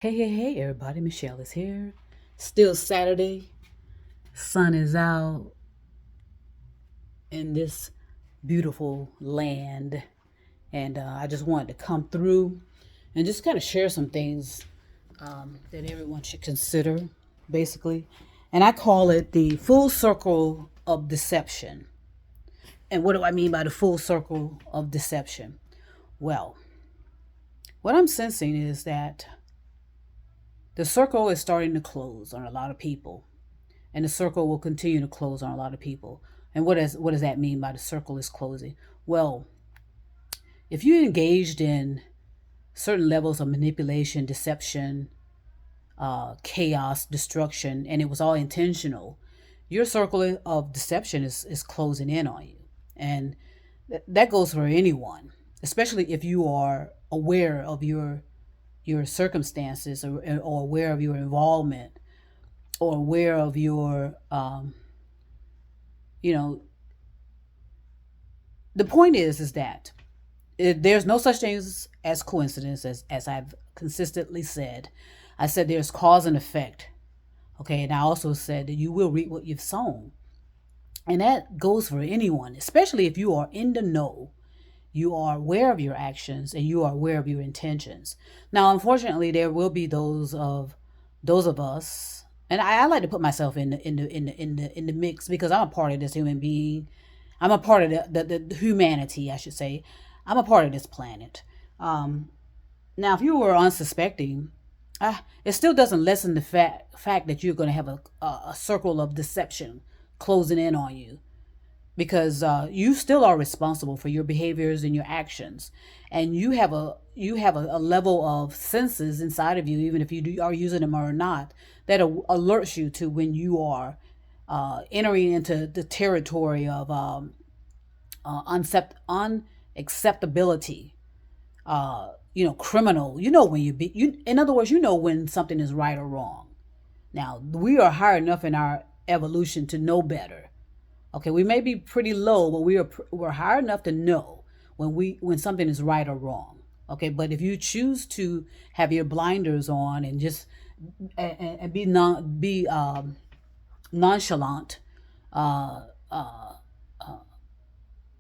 Hey, everybody. Michelle is here. Still Saturday. Sun is out in this beautiful land. And I just wanted to come through and just kind of share some things that everyone should consider, basically. And I call it the full circle of deception. And what do I mean by the full circle of deception? Well, what I'm sensing is that the circle is starting to close on a lot of people, and the circle will continue to close on a lot of people. And what does that mean by the circle is closing? Well, if you engaged in certain levels of manipulation, deception, chaos, destruction, and it was all intentional, your circle of deception is closing in on you. And that goes for anyone, especially if you are aware of your circumstances, or aware of your involvement, or aware of your you know the point is that there's no such thing as coincidence, as I've consistently said. I said there's cause and effect. Okay, and I also said that you will reap what you've sown. And that goes for anyone, especially if you are in the know. You are aware of your actions and you are aware of your intentions. Now, unfortunately, there will be those of us, and I like to put myself in the mix, because I'm a part of this human being. I'm a part of the humanity, I should say. I'm a part of this planet. Now, if you were unsuspecting, it still doesn't lessen the fact that you're going to have a circle of deception closing in on you, because you still are responsible for your behaviors and your actions, and you have a level of senses inside of you, even if are using them or not, that alerts you to when you are entering into the territory of unacceptability, criminal. When in other words, when something is right or wrong. Now, we are high enough in our evolution to know better. Okay, we may be pretty low, but we're high enough to know when something is right or wrong. Okay, but if you choose to have your blinders on and just and be nonchalant, uh,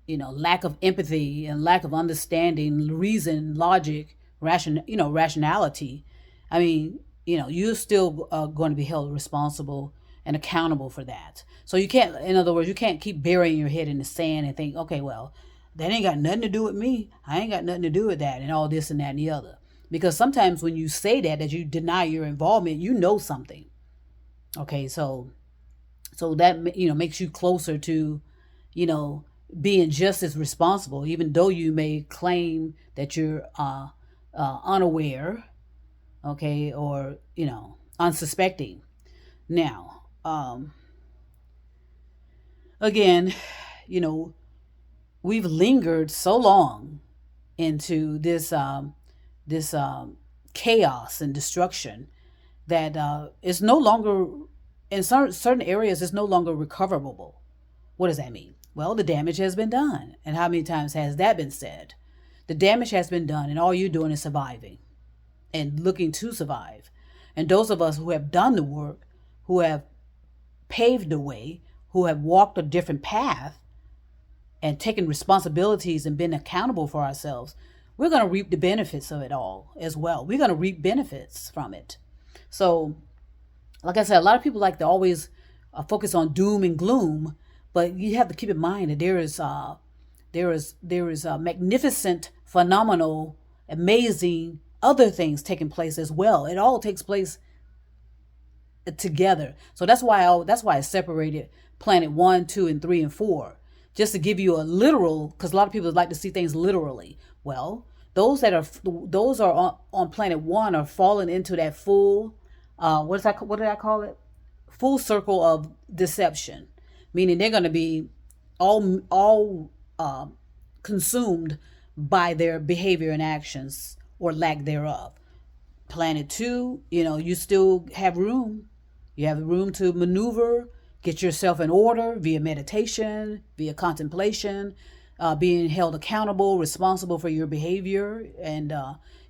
lack of empathy and lack of understanding, reason, logic, rationality. I mean, you're still going to be held responsible and accountable for that. So you can't, in other words, you can't keep burying your head in the sand and think, okay, well, that ain't got nothing to do with me. I ain't got nothing to do with that, and all this and that and the other. Because sometimes when you say that you deny your involvement, you know something. Okay, so that makes you closer to, you know, being just as responsible, even though you may claim that you're unaware, okay, or unsuspecting. Now, again, you know, we've lingered so long into this chaos and destruction that it's no longer, in certain areas, it's no longer recoverable. What does that mean? Well, the damage has been done. And how many times has that been said? The damage has been done, and all you're doing is surviving and looking to survive. And those of us who have done the work, who have paved the way, who have walked a different path and taken responsibilities and been accountable for ourselves, we're going to reap the benefits of it all as well. We're going to reap benefits from it. So, like I said, a lot of people like to always focus on doom and gloom, but you have to keep in mind that there is a magnificent, phenomenal, amazing other things taking place as well. It all takes place together. So that's why I separated planet 1, 2, and 3 and 4, just to give you a literal, because a lot of people like to see things literally. Well, those are on planet 1 are falling into that full, what did I call it? Full circle of deception, meaning they're going to be all consumed by their behavior and actions, or lack thereof. Planet 2, you still have room. You have room to maneuver, get yourself in order via meditation, via contemplation, being held accountable, responsible for your behavior, and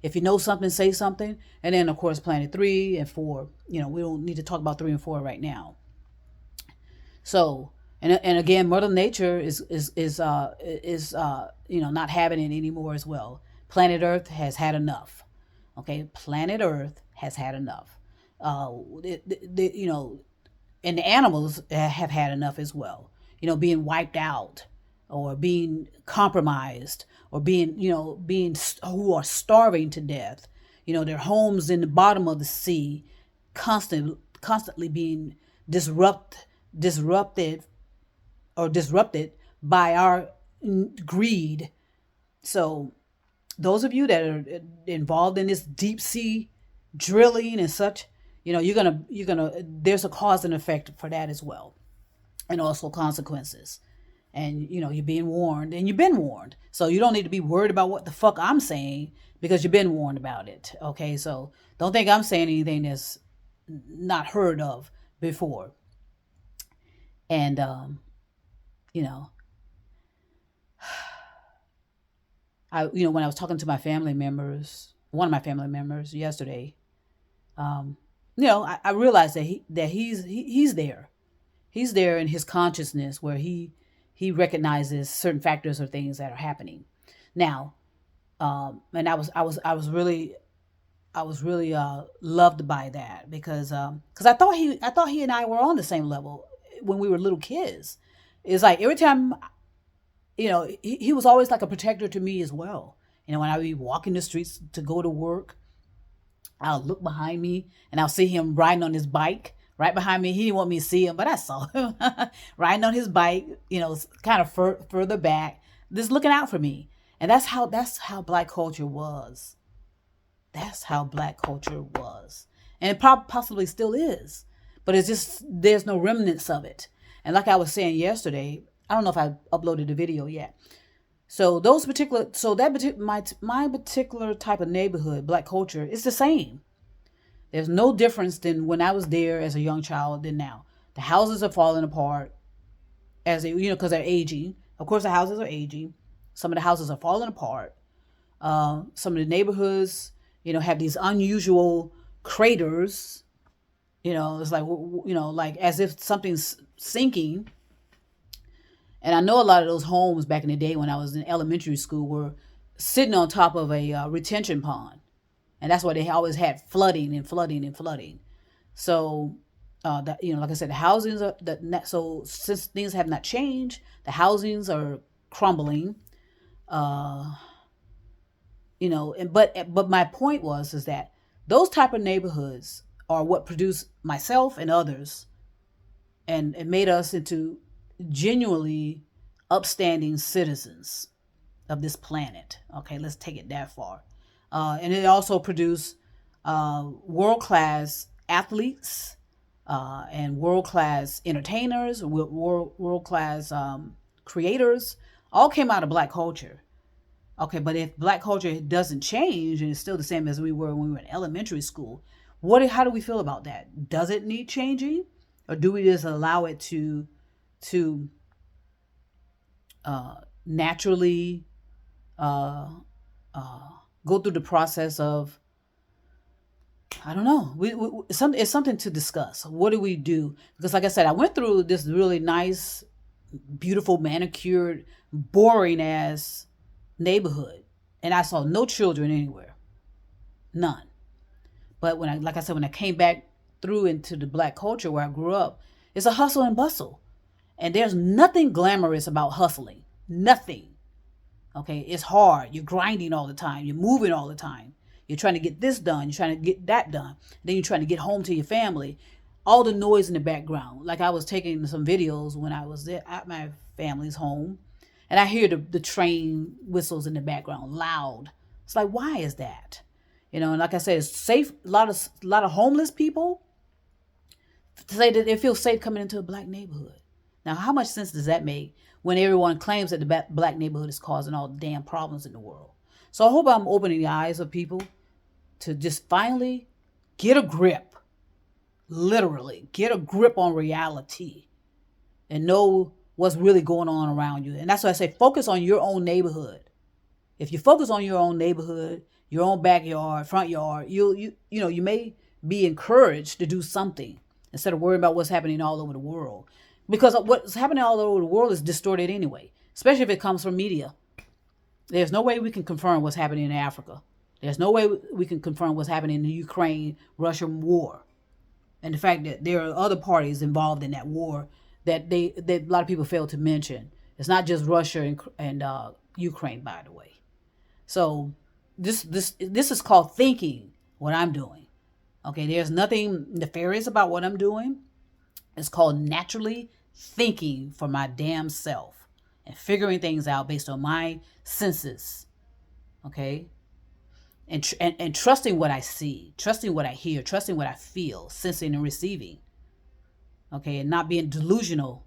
If you know something, say something. And then, of course, Planet 3 and 4. We don't need to talk about 3 and 4 right now. So, and again, Mother Nature is not having it anymore as well. Planet Earth has had enough. Okay, Planet Earth has had enough. And the animals have had enough as well. Being wiped out, or being compromised, or being who are starving to death. Their homes in the bottom of the sea, constantly being disrupted by our greed. So those of you that are involved in this deep sea drilling and such, there's a cause and effect for that as well, and also consequences. And you're being warned, and you've been warned, so you don't need to be worried about what the fuck I'm saying, because you've been warned about it. Okay, so don't think I'm saying anything that's not heard of before. And when I was talking to my family members, one of my family members yesterday, I realized that he's there. He's there in his consciousness, where he recognizes certain factors or things that are happening now. And I was really loved by that, because I thought he and I were on the same level when we were little kids. It's like every time, he was always like a protector to me as well. When I would be walking the streets to go to work, I'll look behind me and I'll see him riding on his bike right behind me. He didn't want me to see him, but I saw him riding on his bike, kind of further back, just looking out for me. And that's how Black culture was. That's how Black culture was. And it possibly still is. But it's just, there's no remnants of it. And like I was saying yesterday, I don't know if I uploaded the video yet. So my particular type of neighborhood, Black culture, is the same. There's no difference than when I was there as a young child than now. The houses are falling apart because they're aging. Of course, the houses are aging. Some of the houses are falling apart. Some of the neighborhoods, have these unusual craters. It's like, like as if something's sinking. And I know a lot of those homes back in the day when I was in elementary school were sitting on top of a retention pond. And that's why they always had flooding and flooding and flooding. So, like I said, the housings are, so since things have not changed, the housings are crumbling. But my point is that those type of neighborhoods are what produced myself and others, and it made us into genuinely upstanding citizens of this planet. Okay, let's take it that far. And it also produced world-class athletes and world-class entertainers, world-class creators, all came out of Black culture. Okay, but if Black culture doesn't change and it's still the same as we were when we were in elementary school, how do we feel about that? Does it need changing, or do we just allow it to naturally go through the process of, I don't know. It's something to discuss. What do we do? Because like I said, I went through this really nice, beautiful, manicured, boring ass neighborhood, and I saw no children anywhere. None. But when I came back through into the Black culture where I grew up, it's a hustle and bustle. And there's nothing glamorous about hustling. Nothing. Okay, it's hard. You're grinding all the time. You're moving all the time. You're trying to get this done. You're trying to get that done. Then you're trying to get home to your family. All the noise in the background. Like I was taking some videos when I was there at my family's home, and I hear the train whistles in the background, loud. It's like, why is that? And like I said, it's safe. A lot of homeless people say that they feel safe coming into a Black neighborhood. Now, how much sense does that make when everyone claims that the Black neighborhood is causing all the damn problems in the world? So I hope I'm opening the eyes of people to just finally get a grip, literally get a grip on reality and know what's really going on around you. And that's why I say focus on your own neighborhood. If you focus on your own neighborhood, your own backyard, front yard, you may be encouraged to do something instead of worrying about what's happening all over the world. Because what's happening all over the world is distorted anyway, especially if it comes from media. There's no way we can confirm what's happening in Africa. There's no way we can confirm what's happening in the Ukraine-Russian war. And the fact that there are other parties involved in that war that a lot of people fail to mention. It's not just Russia and Ukraine, by the way. So this is called thinking. What I'm doing, okay. There's nothing nefarious about what I'm doing. It's called naturally thinking for my damn self and figuring things out based on my senses, okay. And trusting what I see, trusting what I hear, trusting what I feel, sensing and receiving. Okay, and not being delusional.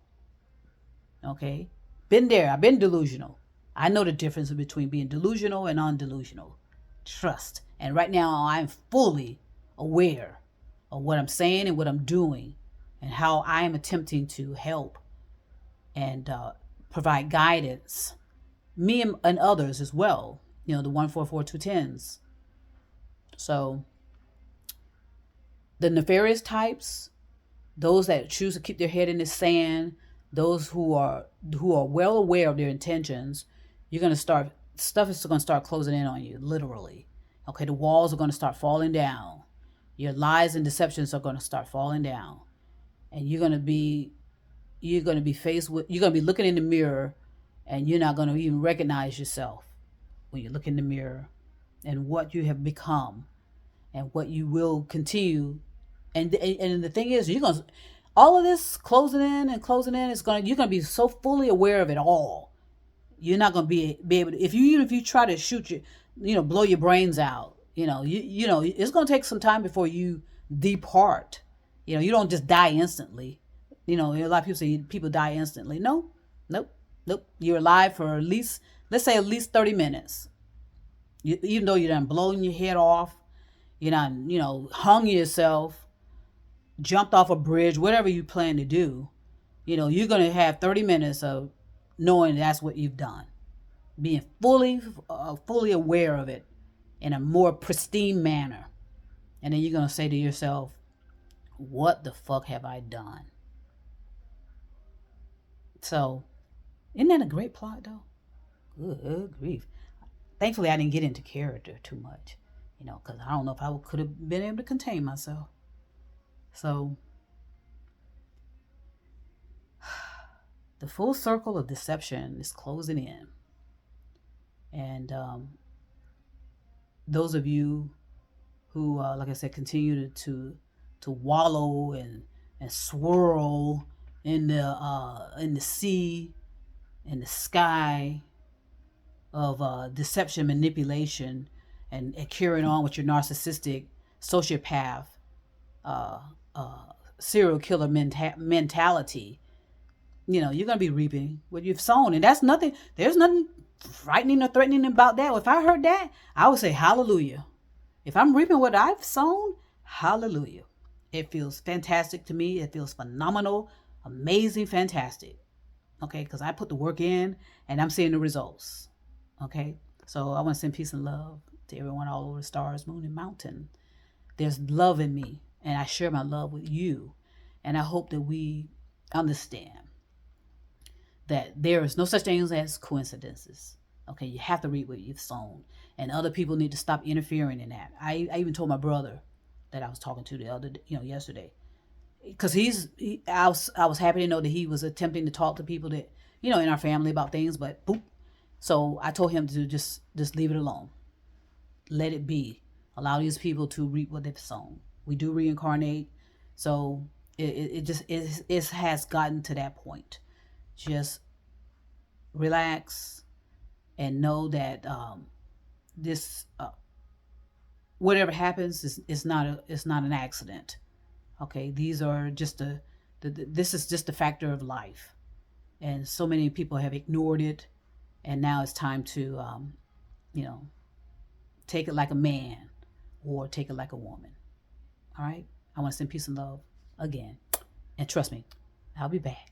Okay, been there. I've been delusional. I know the difference between being delusional and undelusional. Trust. And right now, I'm fully aware of what I'm saying and what I'm doing, and how I am attempting to help and provide guidance, me and others as well. The 144210s. So the nefarious types, those that choose to keep their head in the sand, those who are well aware of their intentions, stuff is going to start closing in on you, literally. Okay, the walls are going to start falling down. Your lies and deceptions are going to start falling down. And you're going to be faced with, you're going to be looking in the mirror, and you're not going to even recognize yourself when you look in the mirror and what you have become and what you will continue. And the thing is, all of this closing in is you're going to be so fully aware of it all. You're not going to be able to, even if you try to shoot blow your brains out, it's going to take some time before you depart. You don't just die instantly. A lot of people say people die instantly. No, nope. You're alive for let's say at least 30 minutes. Even though you're done blowing your head off, you're not, hung yourself, jumped off a bridge, whatever you plan to do, you're going to have 30 minutes of knowing that's what you've done, being fully aware of it in a more pristine manner. And then you're going to say to yourself, what the fuck have I done? So, isn't that a great plot, though? Good grief. Thankfully, I didn't get into character too much, because I don't know if I could have been able to contain myself. So, the full circle of deception is closing in. And those of you who, like I said, continue to wallow and swirl in the sea, in the sky of deception, manipulation, and carrying on with your narcissistic, sociopath, serial killer mentality, you're going to be reaping what you've sown. And there's nothing frightening or threatening about that. If I heard that, I would say hallelujah. If I'm reaping what I've sown, hallelujah. It feels fantastic to me. It feels phenomenal, amazing, fantastic. Okay, because I put the work in and I'm seeing the results. Okay, so I want to send peace and love to everyone all over the stars, moon, and mountain. There's love in me, and I share my love with you. And I hope that we understand that there is no such thing as coincidences. Okay, you have to reap what you've sown, and other people need to stop interfering in that. I even told my brother that I was talking to yesterday, because I was happy to know that he was attempting to talk to people that in our family about things, but boop. So I told him to just leave it alone, let it be, allow these people to reap what they've sown. We do reincarnate, so it has gotten to that point. Just relax and know that this whatever happens is not an accident. Okay, these are just this is just a factor of life, and so many people have ignored it, and now it's time to take it like a man or take it like a woman. All right, I want to send peace and love again, and trust me, I'll be back.